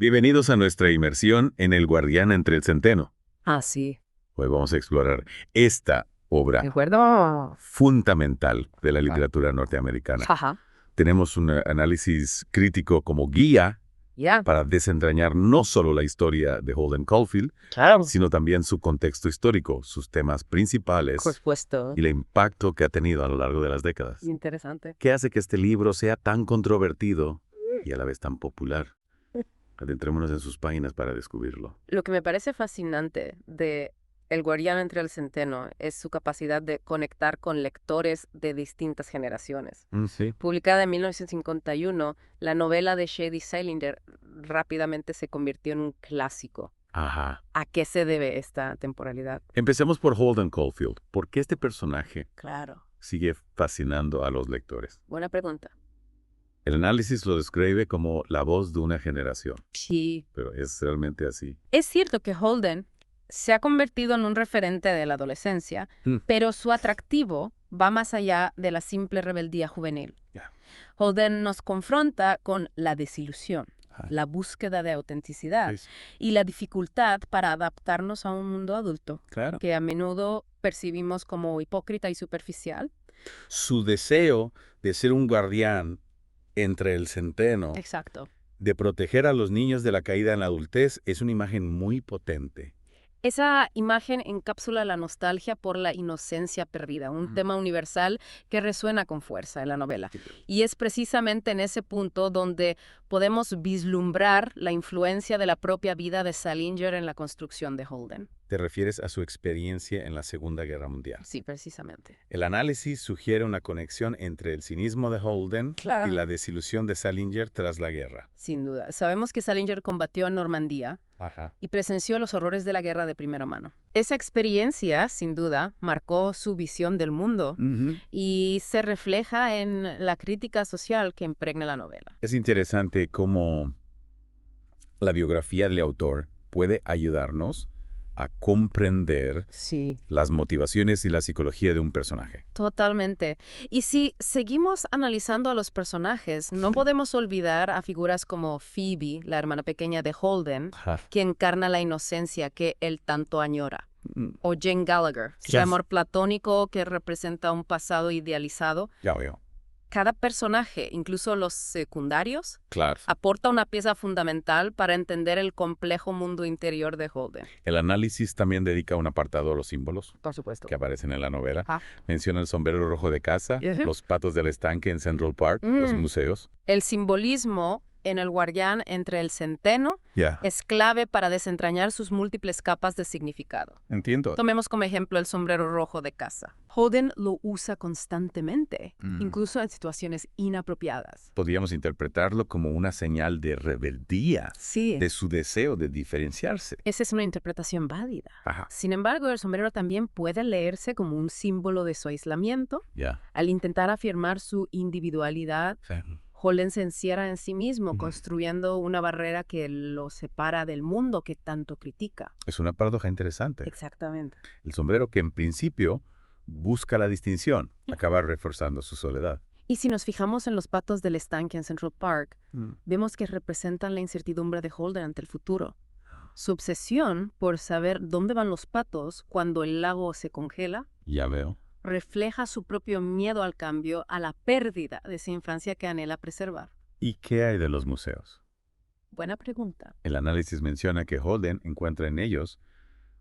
Bienvenidos a nuestra inmersión en El Guardián entre el Centeno. Ah, sí. Hoy vamos a explorar esta ¿De obra acuerdo? fundamental de la literatura norteamericana. Ajá. Tenemos un análisis crítico como guía Ya. para desentrañar no solo la historia de Holden Caulfield, Claro. sino también su contexto histórico, sus temas principales Por supuesto. y el impacto que ha tenido a lo largo de las décadas. Interesante. ¿Qué hace que este libro sea tan controvertido y a la vez tan popular? Adentrémonos en sus páginas para descubrirlo. Lo que me parece fascinante de El Guardián entre el Centeno es su capacidad de conectar con lectores de distintas generaciones. Sí. Publicada en 1951, la novela de Shady Salinger rápidamente se convirtió en un clásico. Ajá. ¿A qué se debe esta temporalidad? Empecemos por Holden Caulfield. ¿Por qué este personaje Claro. sigue fascinando a los lectores? Buena pregunta. El análisis lo describe como la voz de una generación, Sí. pero es realmente así. Es cierto que Holden se ha convertido en un referente de la adolescencia, pero su atractivo va más allá de la simple rebeldía juvenil. Ya. Holden nos confronta con la desilusión, Ajá. la búsqueda de autenticidad Es- y la dificultad para adaptarnos a un mundo adulto, Claro. que a menudo percibimos como hipócrita y superficial. Su deseo de ser un guardián entre el centeno, Exacto. de proteger a los niños de la caída en la adultez, es una imagen muy potente. Esa imagen encapsula la nostalgia por la inocencia perdida, un tema universal que resuena con fuerza en la novela. Y es precisamente en ese punto donde podemos vislumbrar la influencia de la propia vida de Salinger en la construcción de Holden. Te refieres a su experiencia en la Segunda Guerra Mundial. Sí, precisamente. El análisis sugiere una conexión entre el cinismo de Holden Claro. y la desilusión de Salinger tras la guerra. Sin duda. Sabemos que Salinger combatió en Normandía Ajá. y presenció los horrores de la guerra de primera mano. Esa experiencia, sin duda, marcó su visión del mundo y se refleja en la crítica social que impregna la novela. Es interesante cómo la biografía del autor puede ayudarnos a comprender Sí. las motivaciones y la psicología de un personaje. Totalmente. Y si seguimos analizando a los personajes, no podemos olvidar a figuras como Phoebe, la hermana pequeña de Holden, que encarna la inocencia que él tanto añora. O Jane Gallagher, su amor platónico que representa un pasado idealizado. Ya veo. Cada personaje, incluso los secundarios, Claro. aporta una pieza fundamental para entender el complejo mundo interior de Holden. El análisis también dedica un apartado a los símbolos Por supuesto. que aparecen en la novela. Ah. Menciona el sombrero rojo de caza, Ujú. los patos del estanque en Central Park, los museos. El simbolismo en El Guardián entre el Centeno Ya. es clave para desentrañar sus múltiples capas de significado. Entiendo. Tomemos como ejemplo el sombrero rojo de caza. Holden lo usa constantemente, incluso en situaciones inapropiadas. Podríamos interpretarlo como una señal de rebeldía, Sí, de su deseo de diferenciarse. esa es una interpretación válida. Ajá. Sin embargo, el sombrero también puede leerse como un símbolo de su aislamiento. Ya. Al intentar afirmar su individualidad, Sí. Holden se encierra en sí mismo, construyendo una barrera que lo separa del mundo que tanto critica. Es una paradoja interesante. Exactamente. El sombrero que en principio busca la distinción, acaba reforzando su soledad. Y si nos fijamos en los patos del estanque en Central Park, vemos que representan la incertidumbre de Holden ante el futuro. Su obsesión por saber dónde van los patos cuando el lago se congela Ya veo. refleja su propio miedo al cambio, a la pérdida de esa infancia que anhela preservar. ¿Y qué hay de los museos? Buena pregunta. El análisis menciona que Holden encuentra en ellos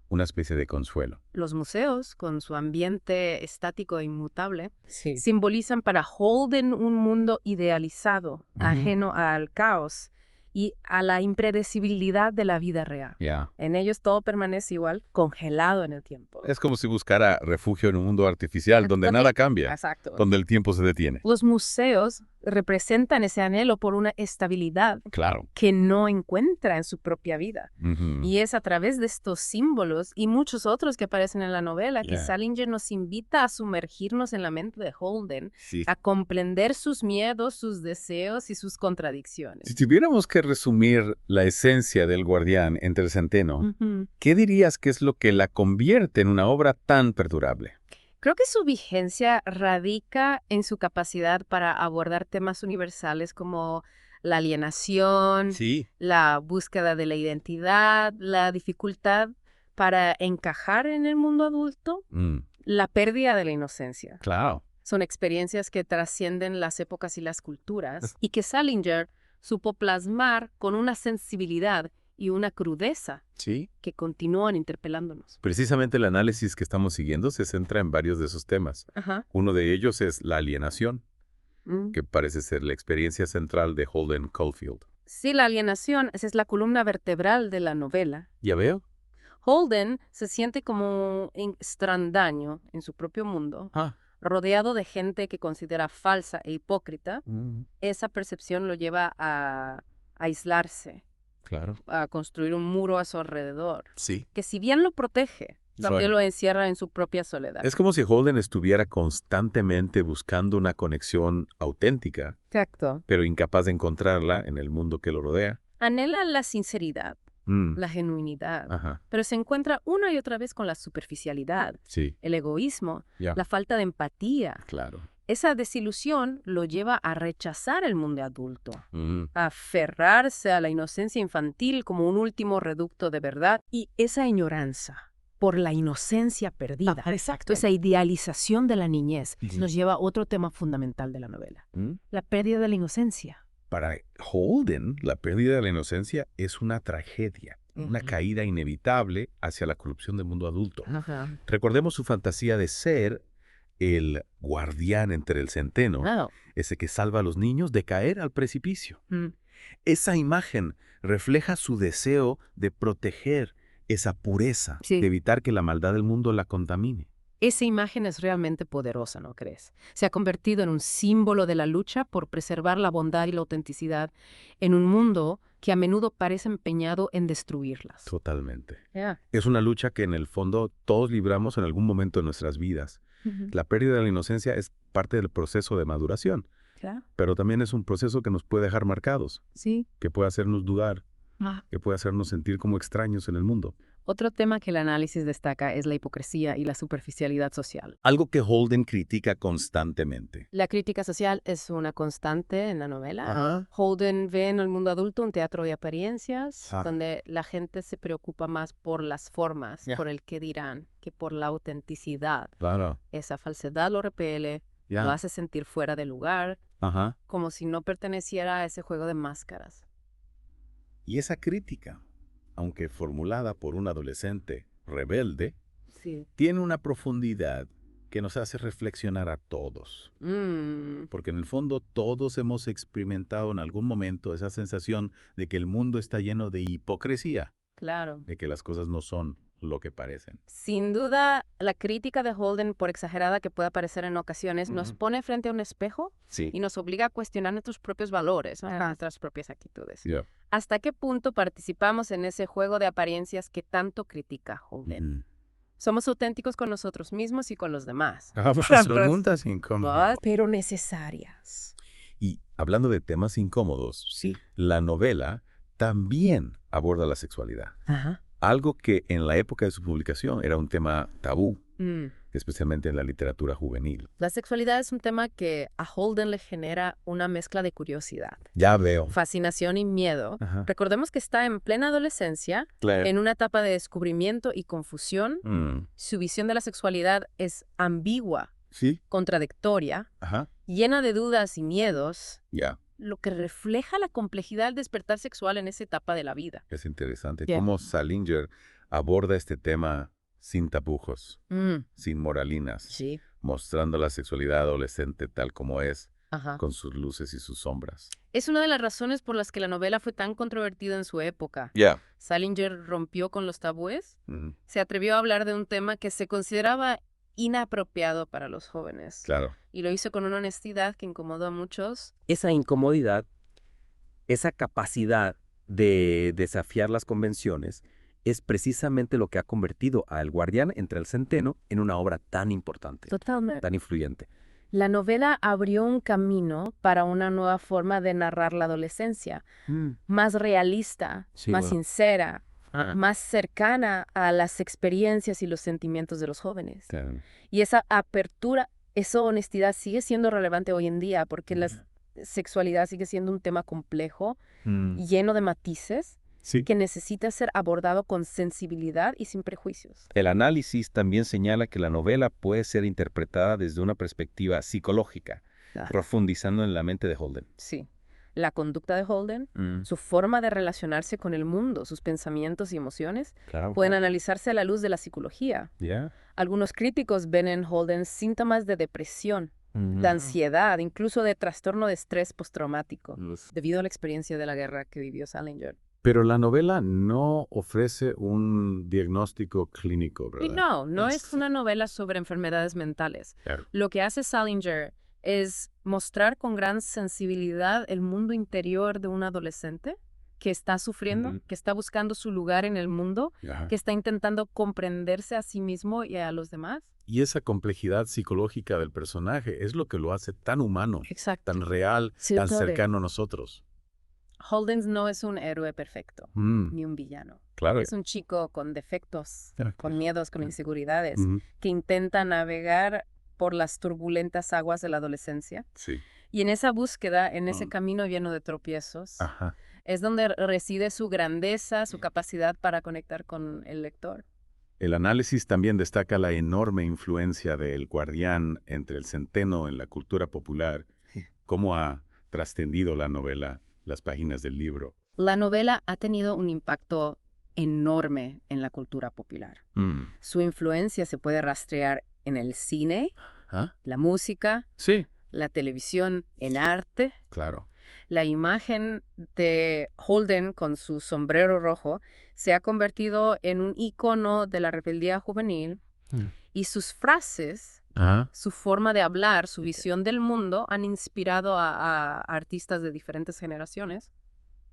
una especie de consuelo. Los museos, con su ambiente estático e inmutable, Sí. simbolizan para Holden un mundo idealizado, ajeno al caos y a la impredecibilidad de la vida real. Ya. En ellos todo permanece igual, congelado en el tiempo. Es como si buscara refugio en un mundo artificial donde nada cambia, Exacto. donde el tiempo se detiene. Los museos representan ese anhelo por una estabilidad Claro. que no encuentra en su propia vida. Ujú. Y es a través de estos símbolos y muchos otros que aparecen en la novela que Yeah. Salinger nos invita a sumergirnos en la mente de Holden, Sí. a comprender sus miedos, sus deseos y sus contradicciones. Si tuviéramos que resumir la esencia del Guardián entre el Centeno, Ujú. ¿qué dirías que es lo que la convierte en una obra tan perdurable? Creo que su vigencia radica en su capacidad para abordar temas universales como La alienación, Sí. la búsqueda de la identidad, la dificultad para encajar en el mundo adulto, la pérdida de la inocencia. Claro. Son experiencias que trascienden las épocas y las culturas y que Salinger supo plasmar con una sensibilidad y una crudeza Sí. que continúan interpelándonos. Precisamente el análisis que estamos siguiendo se centra en varios de esos temas. Ajá. Uno de ellos es la alienación, que parece ser la experiencia central de Holden Caulfield. Sí, la alienación, esa es la columna vertebral de la novela. ¿Ya veo? Holden se siente como un extraño en su propio mundo, rodeado de gente que considera falsa e hipócrita. Esa percepción lo lleva a aislarse, Claro. a construir un muro a su alrededor, Sí. que si bien lo protege, también lo encierra en su propia soledad. Es como si Holden estuviera constantemente buscando una conexión auténtica, Exacto. pero incapaz de encontrarla en el mundo que lo rodea. Anhela la sinceridad, la genuinidad, Ajá. pero se encuentra una y otra vez con la superficialidad, Sí. el egoísmo, Ya. la falta de empatía. Claro. Esa desilusión lo lleva a rechazar el mundo adulto, a aferrarse a la inocencia infantil como un último reducto de verdad, y esa ignorancia por la inocencia perdida, Exacto. esa idealización de la niñez, nos lleva a otro tema fundamental de la novela, la pérdida de la inocencia. Para Holden, la pérdida de la inocencia es una tragedia, una caída inevitable hacia la corrupción del mundo adulto. Recordemos su fantasía de ser el guardián entre el centeno, ese que salva a los niños de caer al precipicio. Esa imagen refleja su deseo de proteger esa pureza, Sí. de evitar que la maldad del mundo la contamine. Esa imagen es realmente poderosa, ¿no crees? Se ha convertido en un símbolo de la lucha por preservar la bondad y la autenticidad en un mundo que a menudo parece empeñado en destruirlas. Totalmente. Yeah. Es una lucha que en el fondo todos libramos en algún momento de nuestras vidas. La pérdida de la inocencia es parte del proceso de maduración, Claro. pero también es un proceso que nos puede dejar marcados, Sí. que puede hacernos dudar, que puede hacernos sentir como extraños en el mundo. Otro tema que el análisis destaca es la hipocresía y la superficialidad social. Algo que Holden critica constantemente. La crítica social es una constante en la novela. Ajá. Holden ve en el mundo adulto un teatro de apariencias, Ah. donde la gente se preocupa más por las formas, por el qué dirán, que por la autenticidad. Claro. Esa falsedad lo repele, lo hace sentir fuera de lugar, Ajá. como si no perteneciera a ese juego de máscaras. Y esa crítica, aunque formulada por un adolescente rebelde, Sí. tiene una profundidad que nos hace reflexionar a todos. Porque en el fondo todos hemos experimentado en algún momento esa sensación de que el mundo está lleno de hipocresía, Claro. de que las cosas no son lo que parecen. Sin duda, la crítica de Holden, por exagerada que pueda parecer en ocasiones, nos pone frente a un espejo Sí. y nos obliga a cuestionar nuestros propios valores, nuestras propias actitudes. ¿Hasta qué punto participamos en ese juego de apariencias que tanto critica Holden? Somos auténticos con nosotros mismos y con los demás. Preguntas incómodas. Pero necesarias. Y hablando de temas incómodos, la novela también aborda la sexualidad. Algo que en la época de su publicación era un tema tabú, especialmente en la literatura juvenil. La sexualidad es un tema que a Holden le genera una mezcla de curiosidad, Ya veo. fascinación y miedo. Ajá. Recordemos que está en plena adolescencia, Claro. en una etapa de descubrimiento y confusión. Su visión de la sexualidad es ambigua, Sí. contradictoria, Ajá. llena de dudas y miedos, Ya. lo que refleja la complejidad del despertar sexual en esa etapa de la vida. Es interesante Ya. cómo Salinger aborda este tema sin tapujos, sin moralinas, Sí. mostrando la sexualidad adolescente tal como es, Ajá. con sus luces y sus sombras. Es una de las razones por las que la novela fue tan controvertida en su época. Ya. Salinger rompió con los tabúes, se atrevió a hablar de un tema que se consideraba inapropiado para los jóvenes. Claro. Y lo hizo con una honestidad que incomodó a muchos. Esa incomodidad, esa capacidad de desafiar las convenciones, es precisamente lo que ha convertido a El Guardián entre el Centeno en una obra tan importante, Totalmente. tan influyente. La novela abrió un camino para una nueva forma de narrar la adolescencia, más realista, Sí, más bueno. sincera, más cercana a las experiencias y los sentimientos de los jóvenes. Claro. Y esa apertura, esa honestidad sigue siendo relevante hoy en día porque sexualidad sigue siendo un tema complejo, Mm. lleno de matices, Sí. que necesita ser abordado con sensibilidad y sin prejuicios. El análisis también señala que la novela puede ser interpretada desde una perspectiva psicológica, profundizando en la mente de Holden. Sí. La conducta de Holden, su forma de relacionarse con el mundo, sus pensamientos y emociones, Claro. pueden analizarse a la luz de la psicología. ¿Ya? Algunos críticos ven en Holden síntomas de depresión, de ansiedad, incluso de trastorno de estrés postraumático, debido a la experiencia de la guerra que vivió Salinger. Pero la novela no ofrece un diagnóstico clínico, Y ¿verdad? no es una novela sobre enfermedades mentales. Claro. Lo que hace Salinger es mostrar con gran sensibilidad el mundo interior de un adolescente que está sufriendo, que está buscando su lugar en el mundo, Ajá. que está intentando comprenderse a sí mismo y a los demás. Y esa complejidad psicológica del personaje es lo que lo hace tan humano, Exacto. tan real, Sí, tan claro. cercano a nosotros. Holden no es un héroe perfecto, ni un villano. Claro. Es un chico con defectos, Claro. con miedos, con inseguridades, Ujú. que intenta navegar por las turbulentas aguas de la adolescencia. Sí. Y en esa búsqueda, en ese Mm. camino lleno de tropiezos, Ajá. es donde reside su grandeza, su capacidad para conectar con el lector. El análisis también destaca la enorme influencia del Guardián entre el centeno en la cultura popular, cómo ha trascendido la novela, las páginas del libro. La novela ha tenido un impacto enorme en la cultura popular. Su influencia se puede rastrear en el cine, ¿Ah? la música, Sí, la televisión, en arte. claro. La imagen de Holden con su sombrero rojo se ha convertido en un icono de la rebeldía juvenil y sus frases, Ajá. su forma de hablar, su visión del mundo han inspirado a artistas de diferentes generaciones.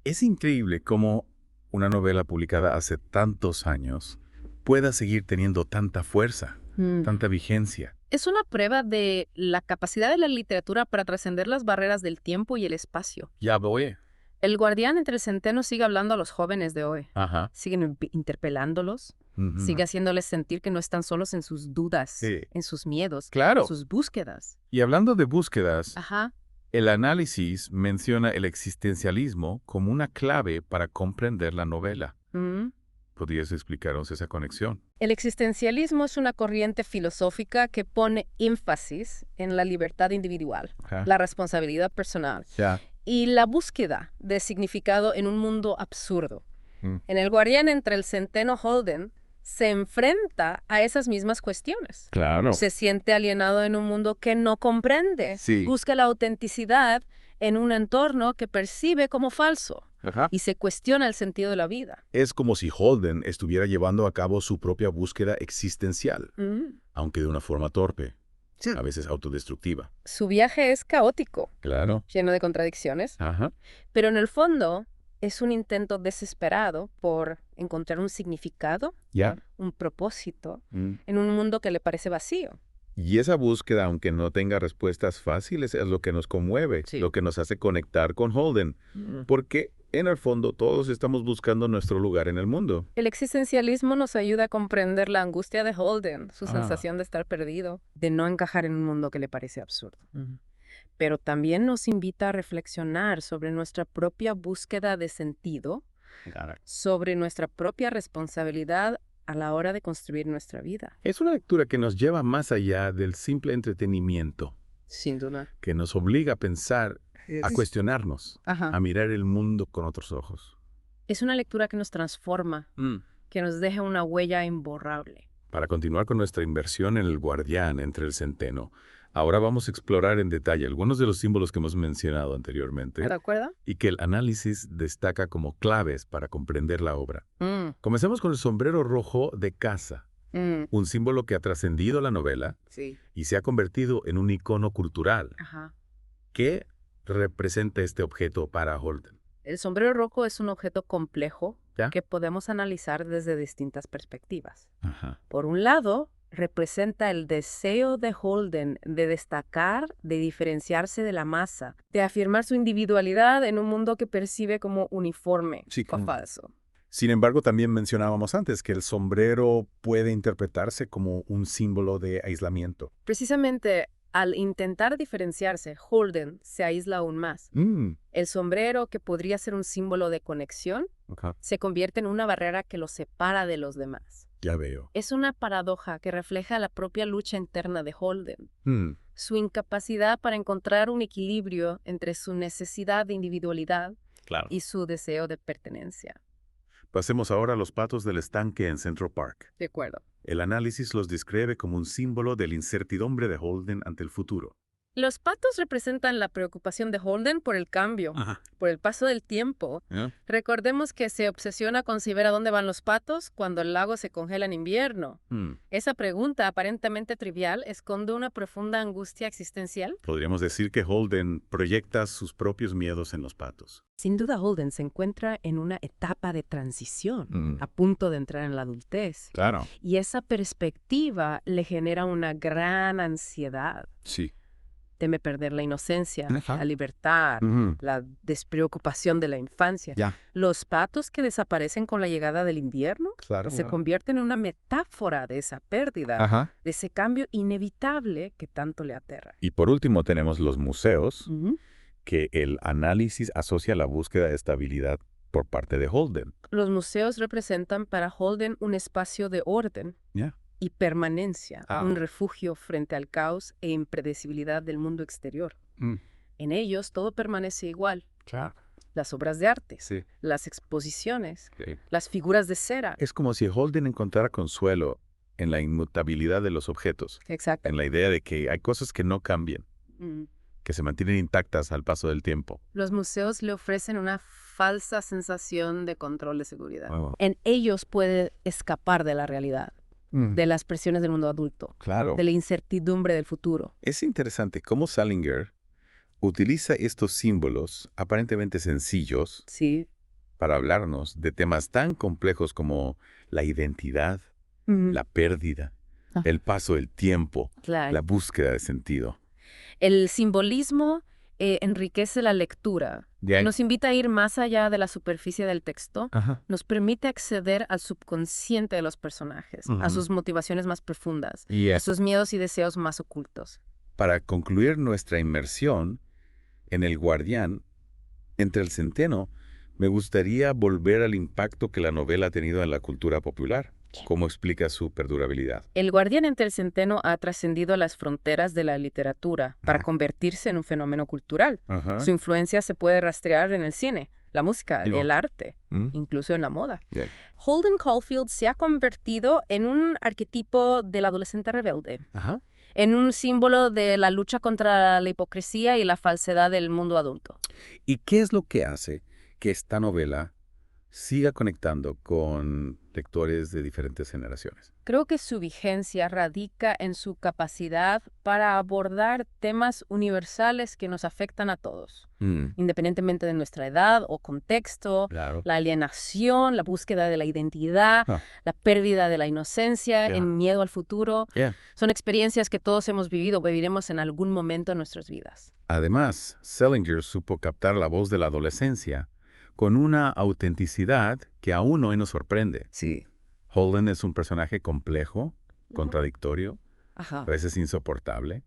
Es increíble cómo una novela publicada hace tantos años pueda seguir teniendo tanta fuerza, tanta vigencia. Es una prueba de la capacidad de la literatura para trascender las barreras del tiempo y el espacio. Ya voy. El Guardián entre el Centeno sigue hablando a los jóvenes de hoy, Ajá. sigue interpelándolos, Ujú. sigue haciéndoles sentir que no están solos en sus dudas, Sí. en sus miedos, Claro. en sus búsquedas. Y hablando de búsquedas, Ajá. el análisis menciona el existencialismo como una clave para comprender la novela. Mm. ¿Podrías explicarnos esa conexión? El existencialismo es una corriente filosófica que pone énfasis en la libertad individual, Ajá. la responsabilidad personal Ya. y la búsqueda de significado en un mundo absurdo. Mm. En El Guardián entre el Centeno, Holden se enfrenta a esas mismas cuestiones. Claro. Se siente alienado en un mundo que no comprende. Sí. Busca la autenticidad en un entorno que percibe como falso Ajá. y se cuestiona el sentido de la vida. Es como si Holden estuviera llevando a cabo su propia búsqueda existencial, aunque de una forma torpe, a veces autodestructiva. Su viaje es caótico, Claro. lleno de contradicciones, Ajá. pero en el fondo es un intento desesperado por encontrar un significado, Ya. un propósito, Mm. en un mundo que le parece vacío. Y esa búsqueda, aunque no tenga respuestas fáciles, es lo que nos conmueve, Sí. lo que nos hace conectar con Holden, porque en el fondo todos estamos buscando nuestro lugar en el mundo. El existencialismo nos ayuda a comprender la angustia de Holden, su Ah. sensación de estar perdido, de no encajar en un mundo que le parece absurdo. Pero también nos invita a reflexionar sobre nuestra propia búsqueda de sentido, sobre nuestra propia responsabilidad a la hora de construir nuestra vida. Es una lectura que nos lleva más allá del simple entretenimiento, Sin duda. que nos obliga a pensar, a cuestionarnos, Ajá. a mirar el mundo con otros ojos. Es una lectura que nos transforma, que nos deja una huella imborrable. Para continuar con nuestra inversión en el Guardián entre el Centeno, ahora vamos a explorar en detalle algunos de los símbolos que hemos mencionado anteriormente ¿De acuerdo? y que el análisis destaca como claves para comprender la obra. Comencemos con el sombrero rojo de casa, un símbolo que ha trascendido la novela Sí. y se ha convertido en un icono cultural. Ajá. ¿Qué representa este objeto para Holden? El sombrero rojo es un objeto complejo ¿Ya? que podemos analizar desde distintas perspectivas. Ajá. Por un lado, representa el deseo de Holden de destacar, de diferenciarse de la masa, de afirmar su individualidad en un mundo que percibe como uniforme Sí, o como- falso. Sin embargo, también mencionábamos antes que el sombrero puede interpretarse como un símbolo de aislamiento. Precisamente, Al intentar diferenciarse, Holden se aísla aún más. El sombrero, que podría ser un símbolo de conexión, se convierte en una barrera que lo separa de los demás. Ya veo. Es una paradoja que refleja la propia lucha interna de Holden. Su incapacidad para encontrar un equilibrio entre su necesidad de individualidad y su deseo de pertenencia. Pasemos ahora a los patos del estanque en Central Park. De acuerdo. El análisis los describe como un símbolo de la incertidumbre de Holden ante el futuro. Los patos representan la preocupación de Holden por el cambio, por el paso del tiempo. Recordemos que se obsesiona con saber a dónde van los patos cuando el lago se congela en invierno. Esa pregunta, aparentemente trivial, esconde una profunda angustia existencial. Podríamos decir que Holden proyecta sus propios miedos en los patos. Sin duda, Holden se encuentra en una etapa de transición, a punto de entrar en la adultez. Claro. Y esa perspectiva le genera una gran ansiedad. Sí. Teme perder la inocencia, la libertad, la despreocupación de la infancia. Los patos que desaparecen con la llegada del invierno se convierten en una metáfora de esa pérdida, de ese cambio inevitable que tanto le aterra. Y por último tenemos los museos, que el análisis asocia la búsqueda de estabilidad por parte de Holden. Los museos representan para Holden un espacio de orden y permanencia, un refugio frente al caos e impredecibilidad del mundo exterior. En ellos todo permanece igual. Las obras de arte, las exposiciones, las figuras de cera. Es como si Holden encontrara consuelo en la inmutabilidad de los objetos. Exacto. En la idea de que hay cosas que no cambian, que se mantienen intactas al paso del tiempo. Los museos le ofrecen una falsa sensación de control de seguridad. En ellos puede escapar de la realidad, de las presiones del mundo adulto, de la incertidumbre del futuro. Es interesante cómo Salinger utiliza estos símbolos aparentemente sencillos para hablarnos de temas tan complejos como la identidad, la pérdida, el paso del tiempo, la búsqueda de sentido. El simbolismo enriquece la lectura. Nos invita a ir más allá de la superficie del texto. Nos permite acceder al subconsciente de los personajes, a sus motivaciones más profundas, a sus miedos y deseos más ocultos. Para concluir nuestra inmersión en El Guardián entre el Centeno, me gustaría volver al impacto que la novela ha tenido en la cultura popular. ¿Cómo explica su perdurabilidad? El Guardián entre el Centeno ha trascendido las fronteras de la literatura para convertirse en un fenómeno cultural. Su influencia se puede rastrear en el cine, la música, el arte, incluso en la moda. Holden Caulfield se ha convertido en un arquetipo del adolescente rebelde, en un símbolo de la lucha contra la hipocresía y la falsedad del mundo adulto. ¿Y qué es lo que hace que esta novela siga conectando con lectores de diferentes generaciones? Creo que su vigencia radica en su capacidad para abordar temas universales que nos afectan a todos, independientemente de nuestra edad o contexto, la alienación, la búsqueda de la identidad, la pérdida de la inocencia, el miedo al futuro. Son experiencias que todos hemos vivido o viviremos en algún momento en nuestras vidas. Además, Salinger supo captar la voz de la adolescencia con una autenticidad que aún hoy nos sorprende. Holden es un personaje complejo, contradictorio, a veces insoportable,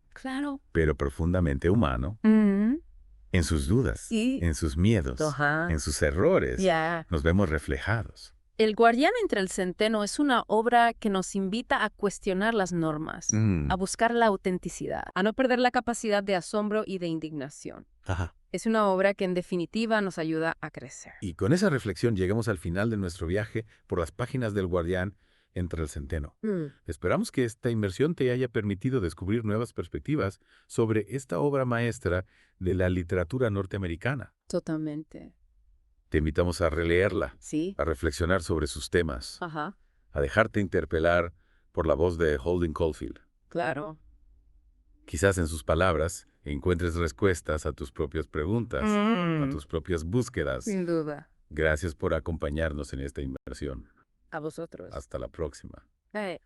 pero profundamente humano. En sus dudas, en sus miedos, en sus errores, nos vemos reflejados. El Guardián entre el Centeno es una obra que nos invita a cuestionar las normas, a buscar la autenticidad, a no perder la capacidad de asombro y de indignación. Es una obra que en definitiva nos ayuda a crecer. Y con esa reflexión llegamos al final de nuestro viaje por las páginas del Guardián entre el Centeno. Esperamos que esta inmersión te haya permitido descubrir nuevas perspectivas sobre esta obra maestra de la literatura norteamericana. Totalmente. Te invitamos a releerla, a reflexionar sobre sus temas, a dejarte interpelar por la voz de Holden Caulfield. Claro. Quizás en sus palabras encuentres respuestas a tus propias preguntas, a tus propias búsquedas. Sin duda. Gracias por acompañarnos en esta inmersión. A vosotros. Hasta la próxima. Hey.